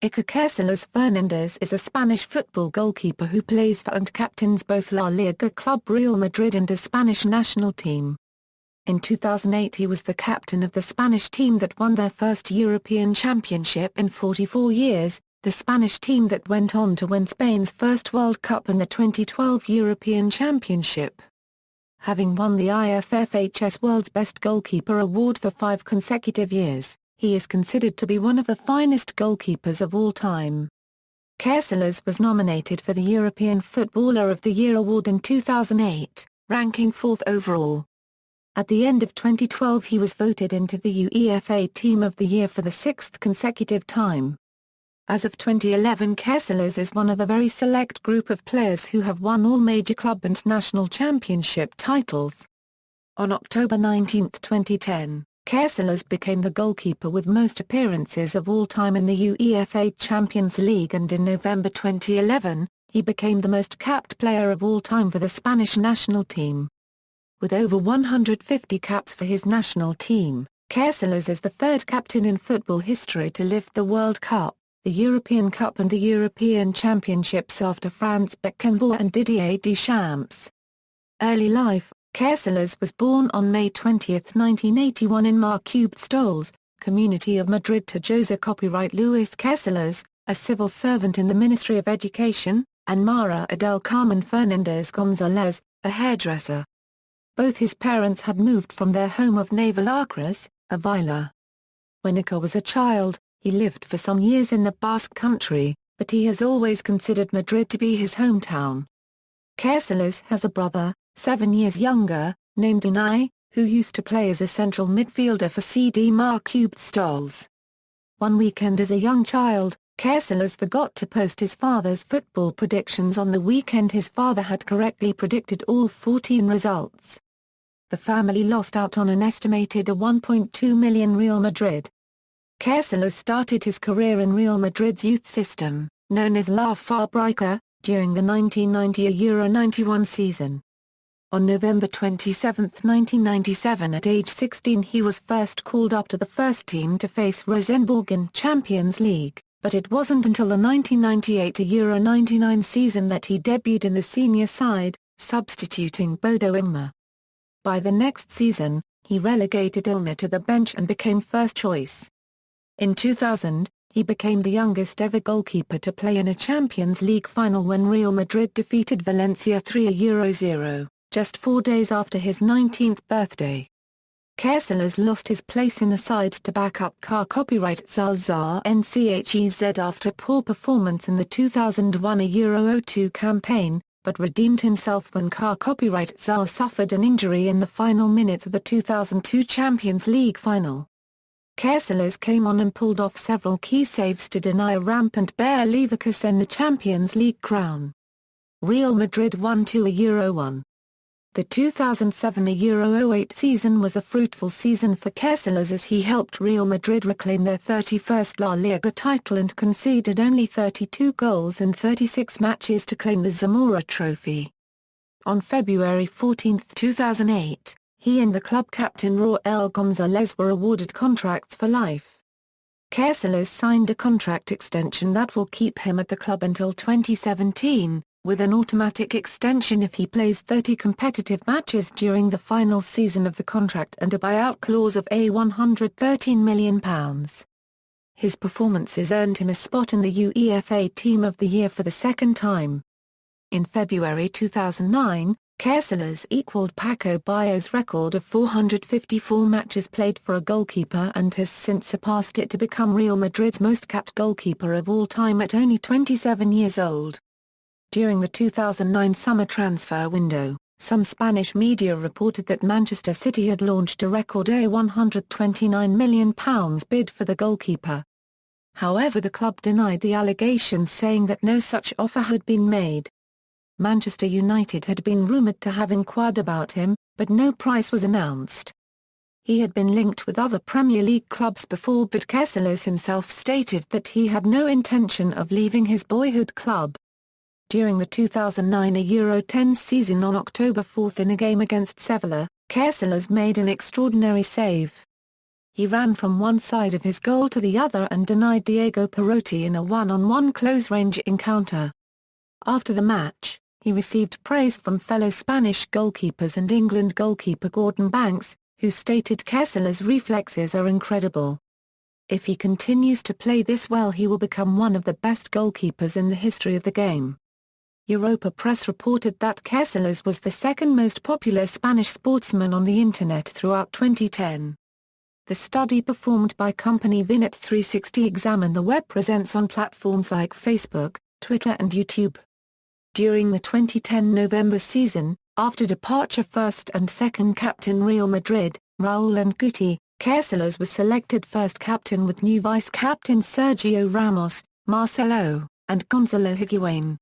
Iker Casillas Fernández is a Spanish football goalkeeper who plays for and captains both La Liga club Real Madrid and the Spanish national team. In 2008 he was the captain of the Spanish team that won their first European Championship in 44 years, the Spanish team that went on to win Spain's first World Cup and the 2012 European Championship. Having won the IFFHS World's Best Goalkeeper award for 5 consecutive years, he is considered to be one of the finest goalkeepers of all time. Casillas was nominated for the European Footballer of the Year award in 2008, ranking 4th overall. At the end of 2012 he was voted into the UEFA Team of the Year for the 6th consecutive time. As of 2011 Casillas is one of a very select group of players who have won all major club and national championship titles. On October 19, 2010, Casillas became the goalkeeper with most appearances of all time in the UEFA Champions League, and in November 2011, he became the most capped player of all time for the Spanish national team. With over 150 caps for his national team, Casillas is the third captain in football history to lift the World Cup, the European Cup and the European Championships after Franz Beckenbauer and Didier Deschamps. Early life: Casillas was born on May 20, 1981 in Marcubstols, community of Madrid to José copyright Luis Casillas, a civil servant in the Ministry of Education, and Mara Adel Carmen Fernández González, a hairdresser. Both his parents had moved from their home of Navalacruz, Avila. When Iker was a child, he lived for some years in the Basque Country, but he has always considered Madrid to be his hometown. Casillas has a brother, 7 years younger, named Unai, who used to play as a central midfielder for CD Marcubstols. One weekend as a young child, Casillas forgot to post his father's football predictions on the weekend. His father had correctly predicted all 14 results. The family lost out on an estimated $1.2 million Real Madrid. Casillas started his career in Real Madrid's youth system, known as La Fábrica, during the 1990 Euro 91 season. On November 27, 1997, at age 16 he was first called up to the first team to face Rosenborg in Champions League, but it wasn't until the 1998 Euro 99 season that he debuted in the senior side, substituting Bodo Illmer. By the next season, he relegated Illmer to the bench and became first choice. In 2000, he became the youngest ever goalkeeper to play in a Champions League final when Real Madrid defeated Valencia 3-0, just 4 days after his 19th birthday. Casillas lost his place in the side to backup kaઃsiːas NCHEZ after poor performance in the 2001 Euro 02 campaign, but redeemed himself when kaઃsiːas suffered an injury in the final minutes of the 2002 Champions League final. Casillas came on and pulled off several key saves to deny a rampant Bayer Leverkusen the Champions League crown. Real Madrid won 2 Euro 1. The 2007 Euro 08 season was a fruitful season for Casillas as he helped Real Madrid reclaim their 31st La Liga title and conceded only 32 goals in 36 matches to claim the Zamora Trophy. On February 14, 2008, he and the club captain Raúl González were awarded contracts for life. Casillas signed a contract extension that will keep him at the club until 2017, with an automatic extension if he plays 30 competitive matches during the final season of the contract and a buyout clause of £113 million. His performances earned him a spot in the UEFA Team of the Year for the second time. In February 2009, Casillas equaled Paco Bayo's record of 454 matches played for a goalkeeper and has since surpassed it to become Real Madrid's most capped goalkeeper of all time at only 27 years old. During the 2009 summer transfer window, some Spanish media reported that Manchester City had launched a record £129 million bid for the goalkeeper. However, the club denied the allegations, saying that no such offer had been made. Manchester United had been rumoured to have inquired about him, but no price was announced. He had been linked with other Premier League clubs before, but Casillas himself stated that he had no intention of leaving his boyhood club. During the 2009 Euro 10 season on October 4 in a game against Sevilla, Casillas made an extraordinary save. he ran from one side of his goal to the other and denied Diego Perotti in a one-on-one close-range encounter. After the match, he received praise from fellow Spanish goalkeepers and England goalkeeper Gordon Banks, who stated Casillas' reflexes are incredible. If he continues to play this well, he will become one of the best goalkeepers in the history of the game. Europa Press reported that Casillas was the second most popular Spanish sportsman on the Internet throughout 2010. The study performed by company Vinet 360 examined the web presence on platforms like Facebook, Twitter and YouTube. During the 2010 November season, after departure first and second captain Real Madrid, Raúl and Guti, Casillas was selected first captain with new vice-captains Sergio Ramos, Marcelo, and Gonzalo Higuain.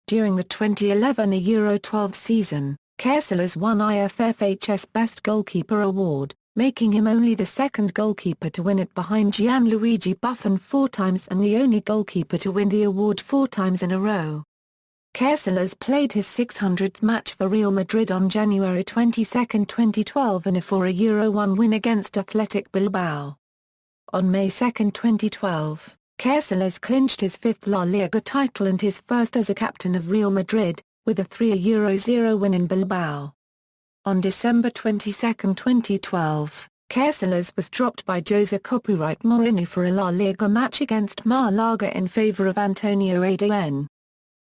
During the 2011 Euro 12 season, Casillas won IFFHS Best Goalkeeper award, making him only the second goalkeeper to win it behind Gianluigi Buffon 4 times and the only goalkeeper to win the award 4 times in a row. Casillas played his 600th match for Real Madrid on January 22, 2012 in a 4 Euro 1 win against Athletic Bilbao. On May 2, 2012, Casillas clinched his 5th La Liga title and his first as a captain of Real Madrid, with a 3 Euro 0 win in Bilbao. On December 22, 2012, Casillas was dropped by Jose Copyright Mourinho for a La Liga match against Málaga in favor of Antonio Adn.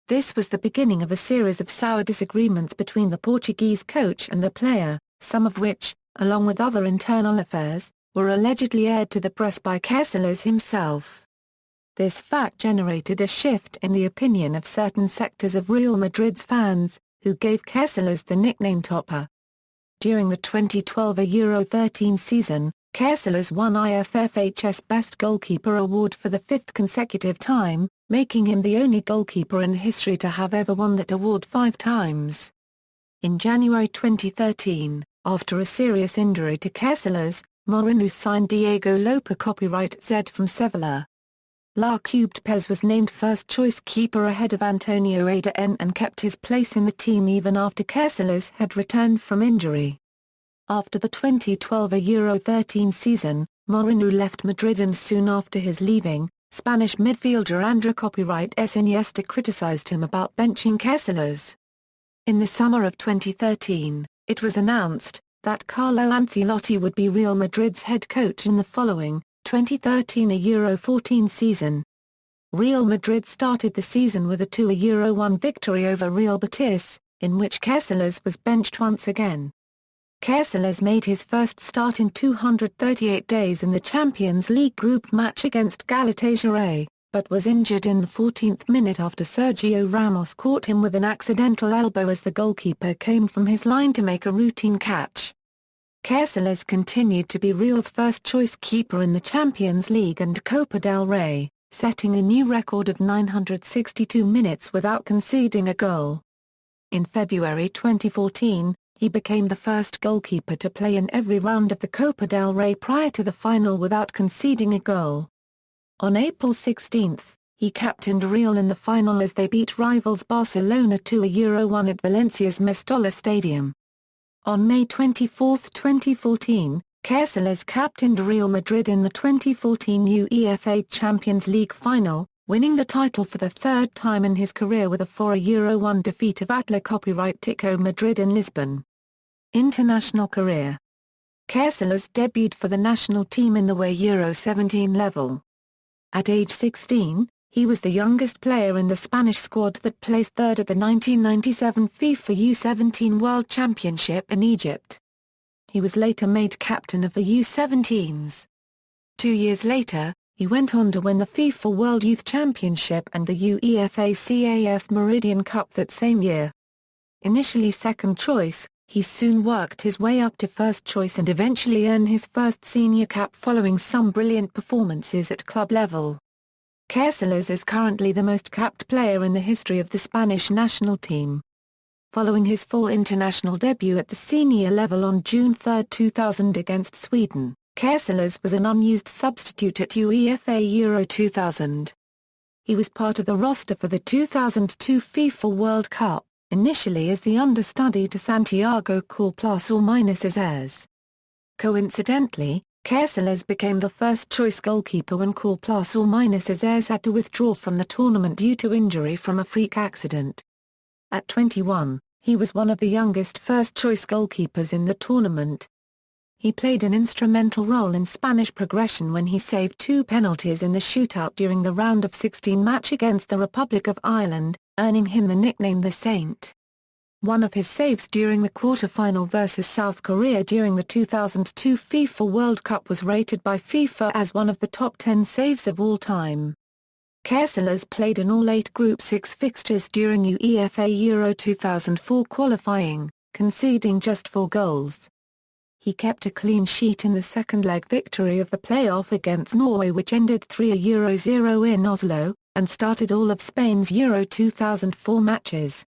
This was the beginning of a series of sour disagreements between the Portuguese coach and the player, some of which, along with other internal affairs, were allegedly aired to the press by Casillas himself. This fact generated a shift in the opinion of certain sectors of Real Madrid's fans, who gave Casillas the nickname Topper. During the 2012 Euro 13 season, Casillas won IFFHS Best Goalkeeper award for the 5th consecutive time, making him the only goalkeeper in history to have ever won that award 5 times. In January 2013, after a serious injury to Casillas, Mourinho signed Diego Lopa Copyright Z from Sevilla. La Cubed Pez was named first-choice keeper ahead of Antonio Adn and kept his place in the team even after Casillas had returned from injury. After the 2012 Euro 13 season, Mourinho left Madrid and soon after his leaving, Spanish midfielder André Copyright S. Iniesta criticized him about benching Casillas. In the summer of 2013, it was announced that Carlo Ancelotti would be Real Madrid's head coach in the following 2013 Euro 14 season. Real Madrid started the season with a 2 Euro 1 victory over Real Betis, in which Casillas was benched once again. Casillas made his first start in 238 days in the Champions League group match against Galatasaray, but was injured in the 14th minute after Sergio Ramos caught him with an accidental elbow as the goalkeeper came from his line to make a routine catch. Casillas continued to be Real's first-choice keeper in the Champions League and Copa del Rey, setting a new record of 962 minutes without conceding a goal. In February 2014, he became the first goalkeeper to play in every round of the Copa del Rey prior to the final without conceding a goal. On April 16, he captained Real in the final as they beat rivals Barcelona 2 Euro 1 at Valencia's Mestalla Stadium. On May 24, 2014, Casillas captained Real Madrid in the 2014 UEFA Champions League final, winning the title for the 3rd time in his career with a 4 Euro 1 defeat of Atlético Madrid in Lisbon. International career. Casillas debuted for the national team in the UEFA Euro 17 level. At age 16, he was the youngest player in the Spanish squad that placed 3rd at the 1997 FIFA U17 World Championship in Egypt. He was later made captain of the U17s. 2 years later, he went on to win the FIFA World Youth Championship and the UEFA CAF Meridian Cup that same year. Initially second choice, he soon worked his way up to first choice and eventually earned his first senior cap following some brilliant performances at club level. Casillas is currently the most capped player in the history of the Spanish national team. Following his full international debut at the senior level on June 3, 2000 against Sweden, Casillas was an unused substitute at UEFA Euro 2000. He was part of the roster for the 2002 FIFA World Cup, initially as the understudy to Santiago Kaôs+/-. Coincidentally, Casillas became the first-choice goalkeeper when ~Airs had to withdraw from the tournament due to injury from a freak accident. At 21, he was one of the youngest first-choice goalkeepers in the tournament. He played an instrumental role in Spanish progression when he saved 2 penalties in the shootout during the round of 16 match against the Republic of Ireland, earning him the nickname the Saint. One of his saves during the quarter-final versus South Korea during the 2002 FIFA World Cup was rated by FIFA as one of the top 10 saves of all time. Casillas played in all 8 Group 6 fixtures during UEFA Euro 2004 qualifying, conceding just 4 goals. He kept a clean sheet in the second-leg victory of the playoff against Norway which ended 3-0 in Oslo, and started all of Spain's Euro 2004 matches.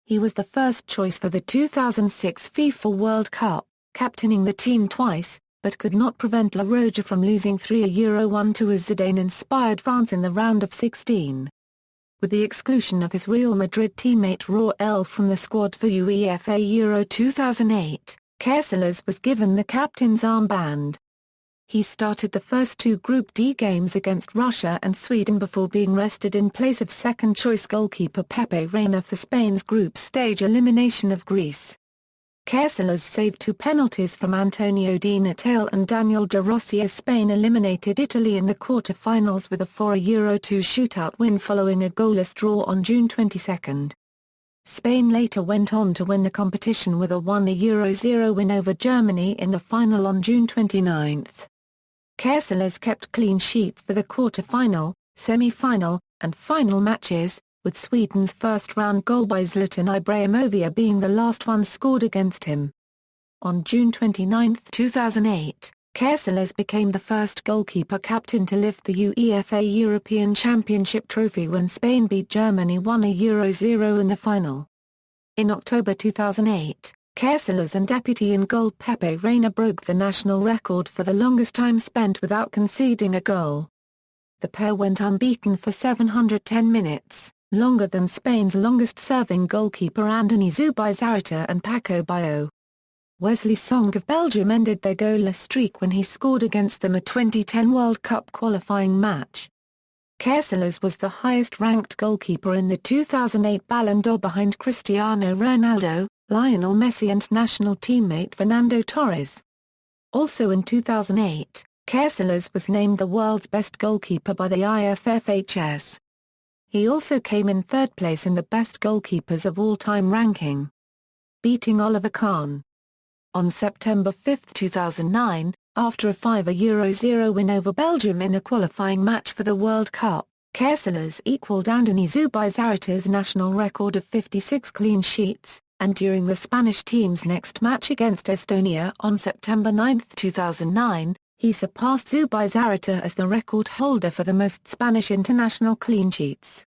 He was the first choice for the 2006 FIFA World Cup, captaining the team twice, but could not prevent La Roja from losing 3-1 to a Zidane-inspired France in the round of 16. With the exclusion of his Real Madrid teammate Raúl from the squad for UEFA Euro 2008, Casillas was given the captain's armband. He started the first 2 Group D games against Russia and Sweden before being rested in place of second-choice goalkeeper Pepe Reina for Spain's group stage elimination of Greece. Casillas saved 2 penalties from Antonio Di Natale and Daniel De Rossi as Spain eliminated Italy in the quarter-finals with a 4-2 shootout win following a goalless draw on June 22. Spain later went on to win the competition with a 1-0 win over Germany in the final on June 29. Casillas kept clean sheets for the quarter-final, semi-final, and final matches, with Sweden's first-round goal by Zlatan Ibrahimovic being the last one scored against him. On June 29, 2008, Casillas became the first goalkeeper captain to lift the UEFA European Championship trophy when Spain beat Germany 1-0 in the final. In October 2008, Casillas and deputy in goal Pepe Reina broke the national record for the longest time spent without conceding a goal. The pair went unbeaten for 710 minutes, longer than Spain's longest-serving goalkeeper Andoni Zubizarreta and Paco Bio. Wesley Song of Belgium ended their goalless streak when he scored against them a 2010 World Cup qualifying match. Casillas was the highest-ranked goalkeeper in the 2008 Ballon d'Or behind Cristiano Ronaldo, Lionel Messi and national teammate Fernando Torres. Also in 2008, Casillas was named the world's best goalkeeper by the IFFHS. He also came in 3rd place in the best goalkeepers of all time ranking, beating Oliver Kahn. On September 5, 2009, after a 5-0 win over Belgium in a qualifying match for the World Cup, Casillas equaled Andoni Zubizarreta's national record of 56 clean sheets, and during the Spanish team's next match against Estonia on September 9, 2009, he surpassed Zubizarreta as the record holder for the most Spanish international clean sheets.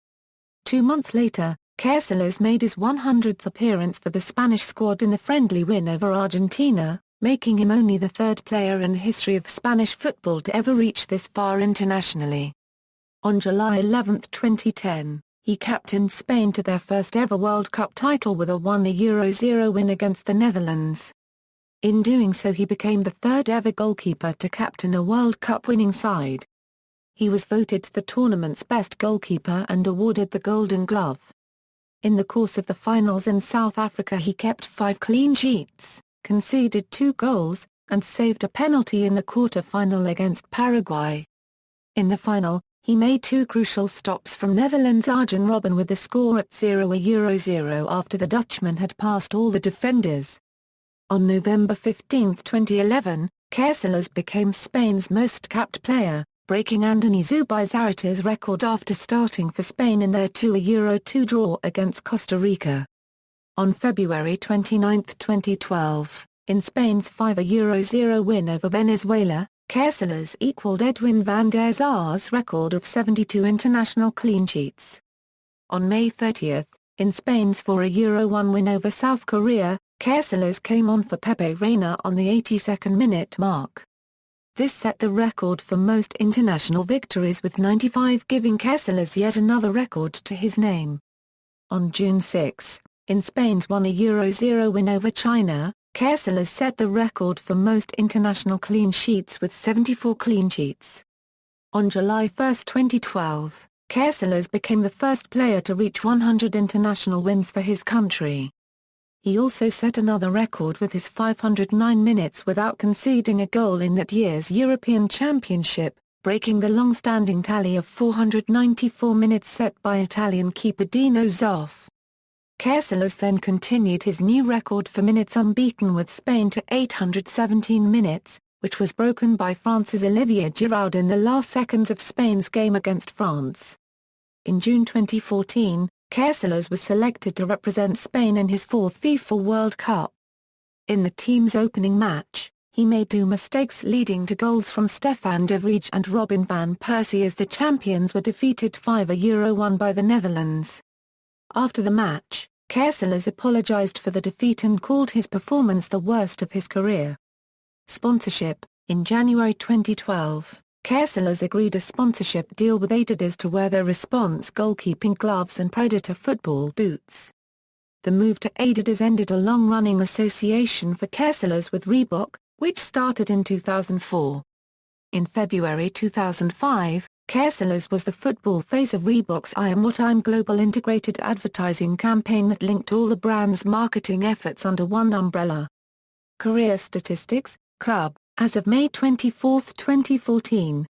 2 months later, Casillas made his 100th appearance for the Spanish squad in the friendly win over Argentina, making him only the 3rd player in the history of Spanish football to ever reach this far internationally. On July 11, 2010, he captained Spain to their first ever World Cup title with a 1-0 win against the Netherlands. In doing so he became the 3rd ever goalkeeper to captain a World Cup winning side. He was voted the tournament's best goalkeeper and awarded the Golden Glove. In the course of the finals in South Africa he kept 5 clean sheets, conceded 2 goals, and saved a penalty in the quarter-final against Paraguay. In the final, he made 2 crucial stops from Netherlands' Arjen Robben with the score at 0-0 after the Dutchman had passed all the defenders. On November 15, 2011, Casillas became Spain's most capped player, breaking Andoni Zubizarreta's record after starting for Spain in their 2-2 draw against Costa Rica. On February 29, 2012, in Spain's 5-0 win over Venezuela, Casillas equaled Edwin van der Sar's record of 72 international clean sheets. On May 30, in Spain's 4-1 win over South Korea, Casillas came on for Pepe Reina on the 82nd minute mark. This set the record for most international victories with 95, giving Casillas yet another record to his name. On June 6, in Spain's 1-0 win over China, Casillas set the record for most international clean sheets with 74 clean sheets. On July 1, 2012, Casillas became the first player to reach 100 international wins for his country. He also set another record with his 509 minutes without conceding a goal in that year's European Championship, breaking the long-standing tally of 494 minutes set by Italian keeper Dino Zoff. Casillas then continued his new record for minutes unbeaten with Spain to 817 minutes, which was broken by France's Olivier Giroud in the last seconds of Spain's game against France. In June 2014, Casillas was selected to represent Spain in his fourth FIFA World Cup. In the team's opening match, he made two mistakes leading to goals from Stefan de Vrij and Robin van Persie as the champions were defeated 5-1 by the Netherlands. After the match, Casillas apologized for the defeat and called his performance the worst of his career. Sponsorship. In January 2012, Casillas agreed a sponsorship deal with Adidas to wear their Response goalkeeping gloves and Predator football boots. The move to Adidas ended a long-running association for Casillas with Reebok, which started in 2004. In February 2005, Casillas was the football face of Reebok's I Am What I'm global integrated advertising campaign that linked all the brand's marketing efforts under one umbrella. Career statistics, club. As of May 24, 2014.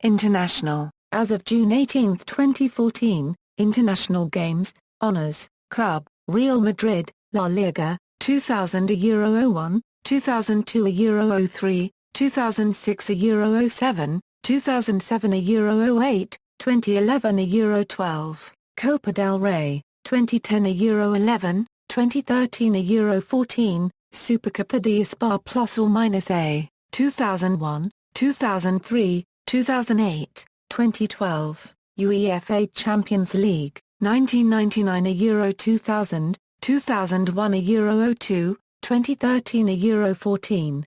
International. As of June 18, 2014, international games, honors, club, Real Madrid, La Liga, 2000 €01, 2002 €03, 2006 €07, 2007 €08, 2011 €12, Copa del Rey, 2010 €11, 2013 €14, Supercopa de España ±A, 2001, 2003, 2008, 2012, UEFA Champions League, 1999 Euro 2000, 2001 Euro 02, 2013 Euro 14.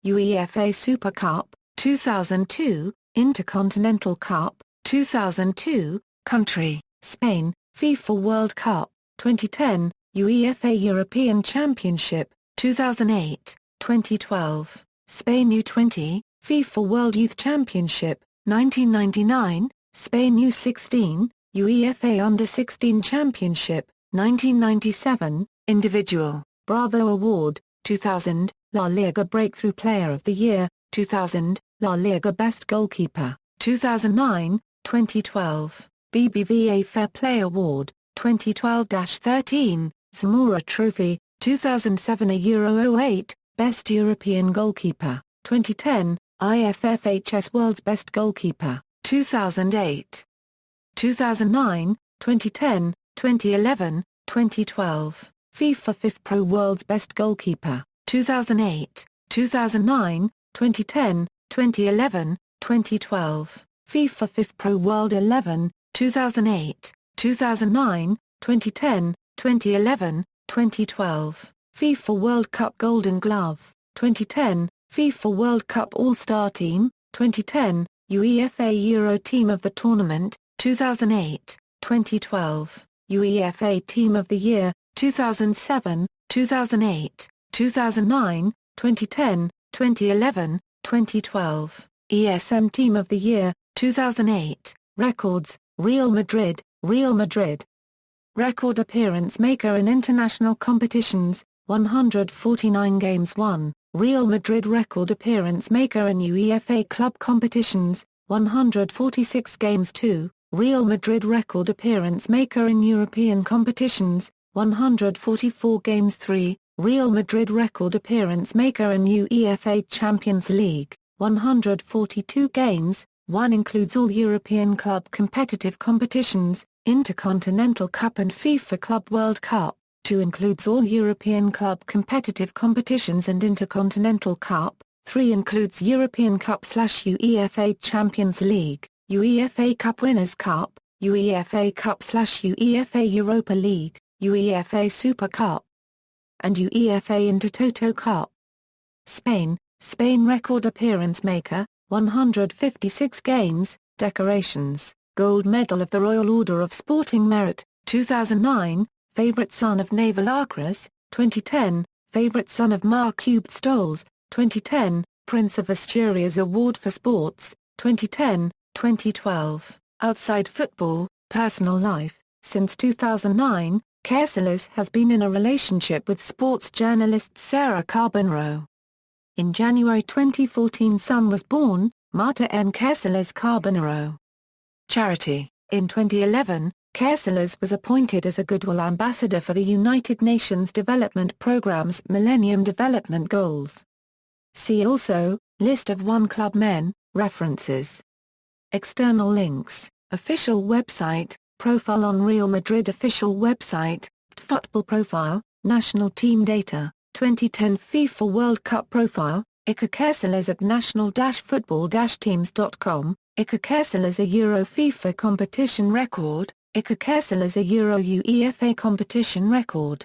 UEFA Super Cup, 2002, Intercontinental Cup, 2002, Country, Spain, FIFA World Cup, 2010, UEFA European Championship, 2008, 2012, Spain U20, FIFA World Youth Championship, 1999, Spain U16, UEFA Under-16 Championship, 1997, Individual, Bravo Award, 2000, La Liga Breakthrough Player of the Year, 2000, La Liga Best Goalkeeper, 2009, 2012, BBVA Fair Play Award, 2012-13, Zamora Trophy, 2007 Euro 08, Best European Goalkeeper, 2010, IFFHS World's Best Goalkeeper, 2008. 2009, 2010, 2011, 2012, FIFA FIFPro World's Best Goalkeeper, 2008, 2009, 2010, 2011, 2012, FIFA FIFPro World 11, 2008, 2009, 2010, 2011, 2012, FIFA World Cup Golden Glove, 2010, FIFA World Cup All-Star Team, 2010, UEFA Euro Team of the Tournament, 2008, 2012, UEFA Team of the Year, 2007, 2008, 2009, 2010, 2011, 2012, ESM Team of the Year, 2008, Records, Real Madrid, Real Madrid. Record appearance maker in international competitions, 149 games won, Real Madrid record appearance maker in UEFA club competitions, 146 games 2, Real Madrid record appearance maker in European competitions, 144 games 3, Real Madrid record appearance maker in UEFA Champions League, 142 games, 1 includes all European club competitive competitions, Intercontinental Cup and FIFA Club World Cup, 2 includes all European club competitive competitions and Intercontinental Cup, 3 includes European Cup/UEFA Champions League, UEFA Cup Winners' Cup, UEFA Cup/UEFA Europa League, UEFA Super Cup, and UEFA Intertoto Cup. Spain record appearance maker, 156 games, decorations, Gold Medal of the Royal Order of Sporting Merit, 2009, Favorite son of Naval Acres, 2010, Favorite son of Marc-Hubert Stolz, 2010, Prince of Asturias Award for Sports, 2010, 2012. Outside football, personal life. Since 2009, Casillas has been in a relationship with sports journalist Sarah Carbonero. In January 2014 son was born, Marta N. Casillas Carbonero. Charity. In 2011, Casillas was appointed as a Goodwill Ambassador for the United Nations Development Programme's Millennium Development Goals. See also, List of One Club Men, references. External links, official website, profile on Real Madrid official website, football profile, national team data, 2010 FIFA World Cup profile, Iker Casillas at national-football-teams.com, Iker Casillas a Euro FIFA competition record, Iker Casillas a Euro UEFA competition record.